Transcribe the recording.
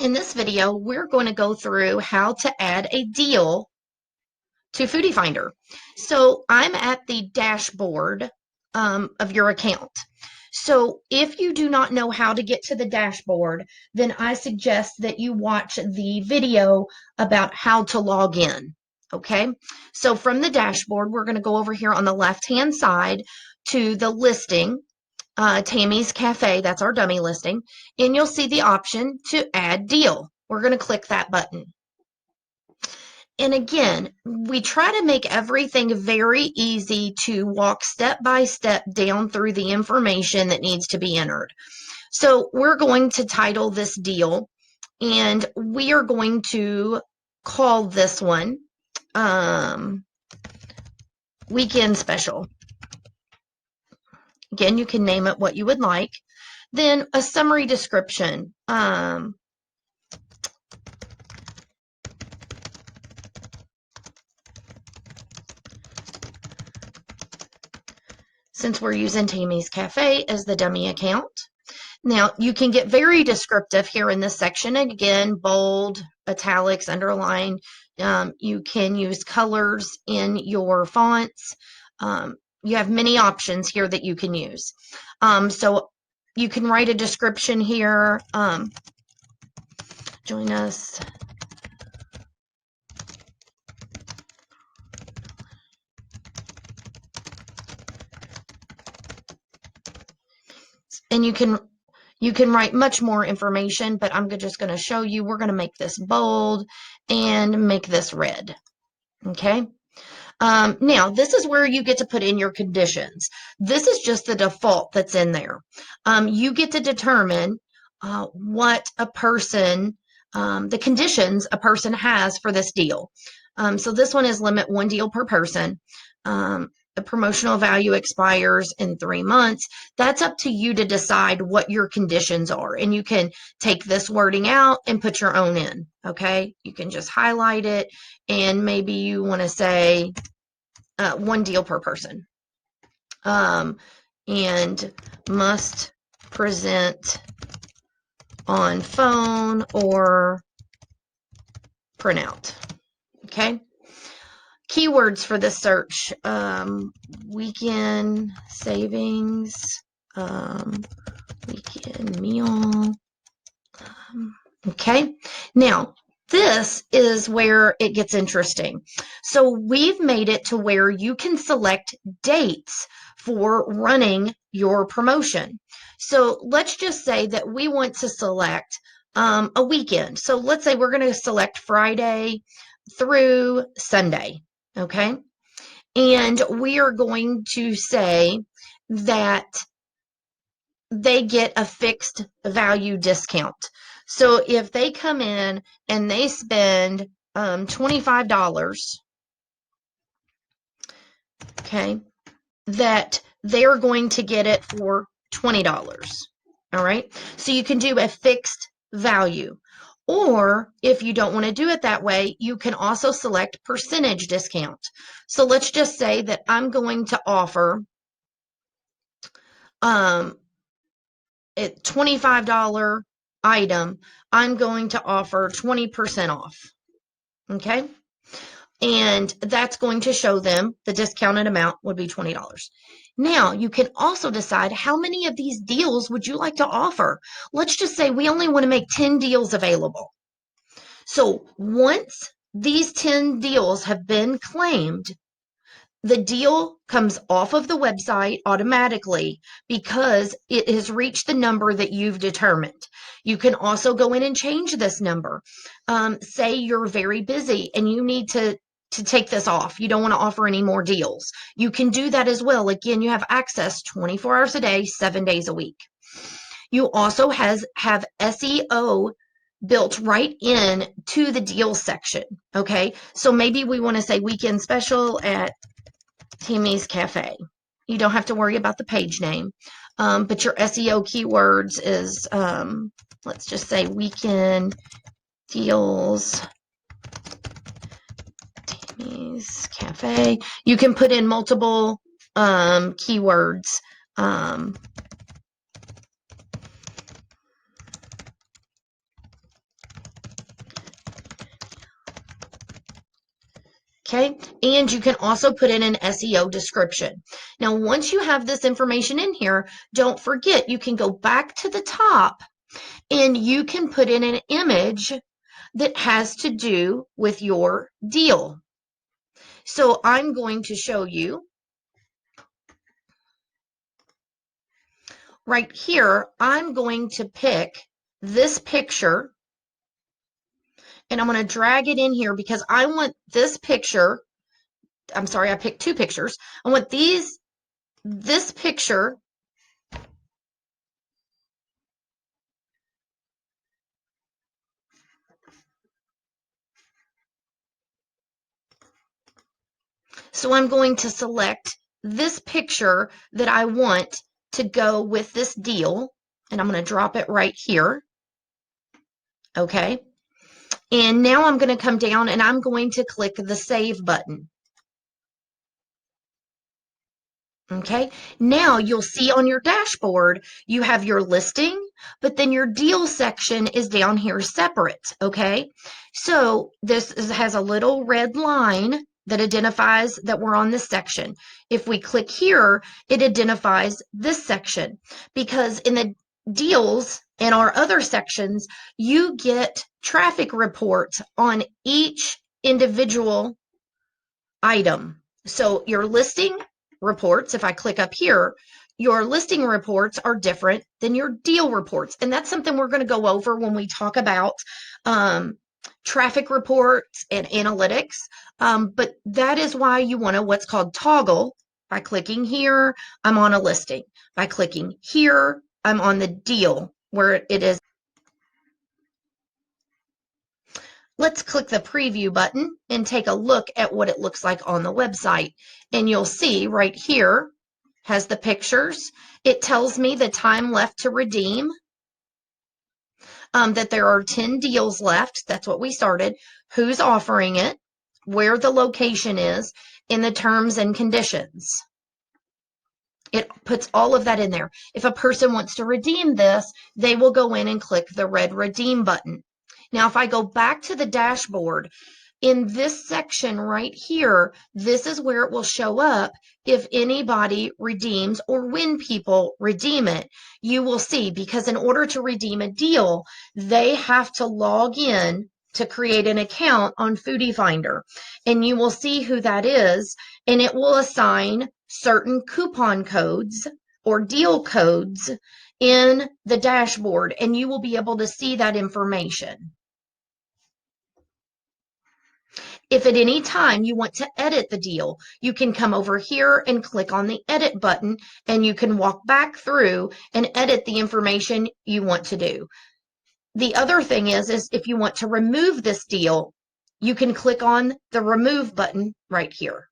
In this video, we're going to go through how to add a deal to Foodie Finder. So I'm at the dashboard of your account. So if you do not know how to get to the dashboard, then I suggest that you watch the video about how to log in. Okay, so from the dashboard, we're going to go over here on the left-hand side to the listing, Tammy's Cafe, that's our dummy listing, and you'll see the option to add deal. We're going to click that button. And again, we try to make everything very easy to walk step by step down through the information that needs to be entered. So we're going to title this deal, and we are going to call this one Weekend Special. Again, you can name it what you would like. Then a summary description. Since we're using Tammy's Cafe as the dummy account. Now, you can get very descriptive here in this section. Again, bold, italics, underline. You can use colors in your fonts. You have many options here that you can use. So you can write a description here. Join us. And you can write much more information, but I'm just going to show you. We're going to make this bold and make this red. Okay. Now, this is where you get to put in your conditions. This is just the default that's in there. You get to determine what a person, the conditions a person has for this deal. So this one is limit 1 deal per person. The promotional value expires in 3 months. That's up to you to decide what your conditions are. And you can take this wording out and put your own in. Okay. You can just highlight it, and maybe you want to say 1 deal per person. And must present on phone or printout. Okay. Keywords for this search, weekend savings, weekend meal. Okay. Now, this is where it gets interesting. So we've made it to where you can select dates for running your promotion. So let's just say that we want to select a weekend. So let's say we're going to select Friday through Sunday. Okay. And we are going to say that they get a fixed value discount. So if they come in and they spend $25, okay, that they're going to get it for $20. All right. So you can do a fixed value. Or if you don't want to do it that way, you can also select percentage discount. So let's just say that I'm going to offer a $25 item. I'm going to offer 20% off. Okay. And that's going to show them the discounted amount would be $20. Now, you can also decide how many of these deals would you like to offer. Let's just say we only want to make 10 deals available. So once these 10 deals have been claimed, the deal comes off of the website automatically because it has reached the number that you've determined. You can also go in and change this number. Say you're very busy and you need to take this off. You don't want to offer any more deals. You can do that as well. Again, you have access 24 hours a day, 7 days a week. You also have SEO built right in to the deal section. Okay, so maybe we want to say weekend special at Tammy's Cafe. You don't have to worry about the page name, but your SEO keywords is, let's just say weekend deals Tammy's Cafe. You can put in multiple keywords. Okay, and you can also put in an SEO description. Now, once you have this information in here, don't forget you can go back to the top and you can put in an image that has to do with your deal. So I'm going to show you right here. I'm going to pick this picture and I'm going to drag it in here because I want this picture. I'm sorry, I picked two pictures. I want this picture so I'm going to select this picture that I want to go with this deal, and I'm going to drop it right here. Okay. And now I'm going to come down and I'm going to click the Save button. Okay, now you'll see on your dashboard, you have your listing, but then your deal section is down here separate. Okay, so has a little red line that identifies that we're on this section. If we click here, it identifies this section because in the deals and our other sections, you get traffic reports on each individual item. So your listing reports, if I click up here, your listing reports are different than your deal reports. And that's something we're going to go over when we talk about traffic reports and analytics. But that is why you want to what's called toggle. By clicking here, I'm on a listing. By clicking here, I'm on the deal where it is. Let's click the preview button and take a look at what it looks like on the website. And you'll see right here has the pictures. It tells me the time left to redeem, that there are 10 deals left. That's what we started. Who's offering it, where the location is, in the terms and conditions. It puts all of that in there. If a person wants to redeem this, they will go in and click the red redeem button. Now, if I go back to the dashboard, in this section right here, this is where it will show up if anybody redeems or when people redeem it. You will see, because in order to redeem a deal, they have to log in to create an account on Foodie Finder. And you will see who that is, and it will assign certain coupon codes or deal codes in the dashboard, and you will be able to see that information. If at any time you want to edit the deal, you can come over here and click on the edit button, and you can walk back through and edit the information you want to do. The other thing is if you want to remove this deal, you can click on the remove button right here.